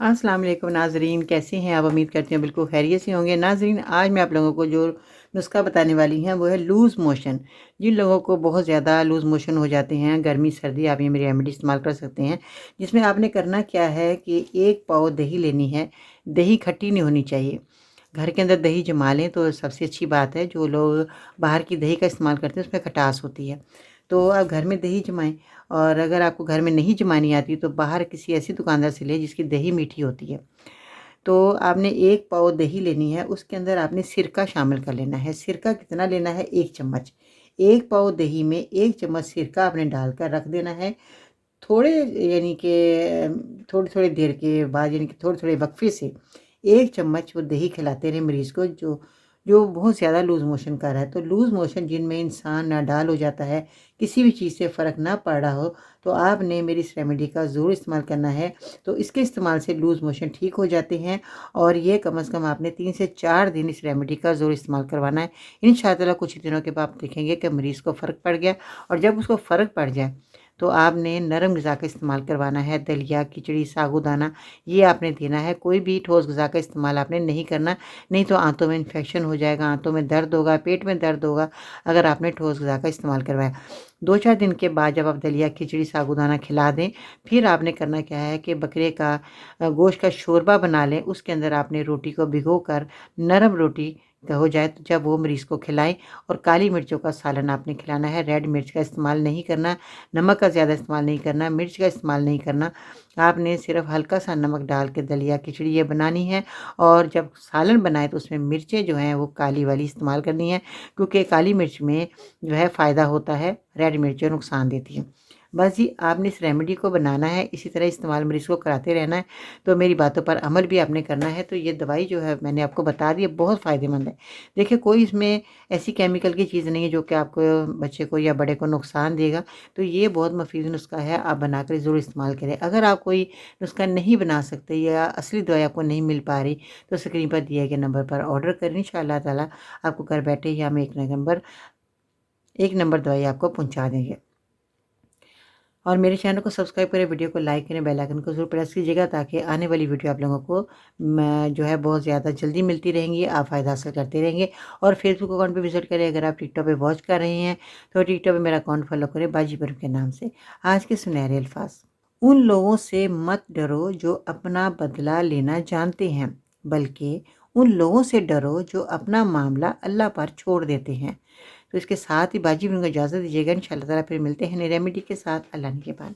अस्सलाम वालेकुम नाज़रीन, कैसे हैं आप? उम्मीद करती हूँ बिल्कुल खैरियत से होंगे। नाज़रीन, आज मैं आप लोगों को जो नुस्ख़ा बताने वाली हैं वो है लूज़ मोशन। जिन लोगों को बहुत ज़्यादा लूज़ मोशन हो जाते हैं, गर्मी सर्दी, आप ये मेरी रेमेडी इस्तेमाल कर सकते हैं। जिसमें आपने करना क्या है कि 1 पाव दही लेनी है। दही खट्टी नहीं होनी चाहिए। घर के अंदर दही जमा लें तो सबसे अच्छी बात है। जो लोग बाहर की दही का इस्तेमाल करते हैं उसमें खटास होती है। तो आप घर में दही जमाएँ, और अगर आपको घर में नहीं जमानी आती तो बाहर किसी ऐसी दुकानदार से लें जिसकी दही मीठी होती है। तो आपने 1 पाव दही लेनी है, उसके अंदर आपने सिरका शामिल कर लेना है। सिरका कितना लेना है? 1 चम्मच। 1 पाव दही में 1 चम्मच सिरका आपने डालकर रख देना है। थोड़े यानी कि थोड़ी-थोड़ी देर के बाद, यानी कि थोड़े-थोड़े वक़्फ़े से 1 चम्मच वो दही खिलाते रहें मरीज़ को, जो जो बहुत ज़्यादा लूज़ मोशन कर रहा है। तो लूज़ मोशन जिनमें इंसान नाडाल हो जाता है, किसी भी चीज़ से फ़र्क ना पड़ रहा हो, तो आपने मेरी इस रेमेडी का ज़रूर इस्तेमाल करना है। तो इसके इस्तेमाल से लूज़ मोशन ठीक हो जाते हैं, और ये कम से कम आपने 3 से 4 दिन इस रेमेडी का ज़रूर इस्तेमाल करवाना है। इंशाअल्लाह कुछ ही दिनों के बाद आप देखेंगे कि मरीज़ को फ़र्क पड़ गया। और जब उसको फ़र्क पड़ जाए तो आपने नरम ग़िज़ा का इस्तेमाल करवाना है। दलिया, खिचड़ी, साबूदाना, ये आपने देना है। कोई भी ठोस ग़िज़ा का इस्तेमाल आपने नहीं करना, नहीं तो आंतों में इन्फेक्शन हो जाएगा, आंतों में दर्द होगा, पेट में दर्द होगा अगर आपने ठोस ग़िज़ा का इस्तेमाल करवाया। 2-4 दिन के बाद जब आप दलिया, खिचड़ी, साबूदाना खिला दें, फिर आपने करना क्या है कि बकरे का गोश्त का शोरबा बना लें। उसके अंदर आपने रोटी को भिगोकर, नरम रोटी हो जाए तो जब वो मरीज़ को खिलाएँ, और काली मिर्चों का सालन आपने खिलाना है। रेड मिर्च का इस्तेमाल नहीं करना, नमक का ज़्यादा इस्तेमाल नहीं करना, मिर्च का इस्तेमाल नहीं करना। आपने सिर्फ़ हल्का सा नमक डाल के दलिया, खिचड़ी ये बनानी है। और जब सालन बनाएँ तो उसमें मिर्चें जो हैं वो काली वाली इस्तेमाल करनी है, क्योंकि काली मिर्च में जो है फ़ायदा होता है, रेड मिर्चें नुकसान देती हैं। बस जी, आपने इस रेमेडी को बनाना है, इसी तरह इस्तेमाल मरीज़ को कराते रहना है। तो मेरी बातों पर अमल भी आपने करना है। तो ये दवाई जो है मैंने आपको बता दी है, बहुत फ़ायदेमंद है। देखिए, कोई इसमें ऐसी केमिकल की चीज़ नहीं है जो कि आपको, बच्चे को या बड़े को नुकसान देगा। तो ये बहुत मुफ़ीद नुस्ख़ा है, आप बनाकर ज़रूर इस्तेमाल करें। अगर आप कोई नुस्ख़ा नहीं बना सकते या असली दवाई आपको नहीं मिल पा रही, तो स्क्रीन पर दिए गए नंबर पर ऑर्डर करें। इंशाअल्लाह ताला आपको घर बैठे ही हम 1 नंबर दवाई आपको पहुँचा देंगे। और मेरे चैनल को सब्सक्राइब करें, वीडियो को लाइक करें, बेल आइकन को ज़रूर प्रेस कीजिएगा, ताकि आने वाली वीडियो आप लोगों को जो है बहुत ज़्यादा जल्दी मिलती रहेंगी, आप फ़ायदा हासिल करते रहेंगे। और फेसबुक अकाउंट पे विज़िट करें। अगर आप टिकटॉक पे वॉच कर रहे हैं तो टिकटॉक पे मेरा अकाउंट फॉलो करें, बाजी बर्फ के नाम से। आज के सुनहरे अल्फाज: उन लोगों से मत डरो जो अपना बदला लेना जानते हैं, बल्कि उन लोगों से डरो जो अपना मामला अल्लाह पर छोड़ देते हैं। तो इसके साथ ही बाजी बन को इजाज़त दीजिएगा। इंशाअल्लाह ताला फिर मिलते हैं नई रेमेडी के साथ। अल्लाह ने के बाद।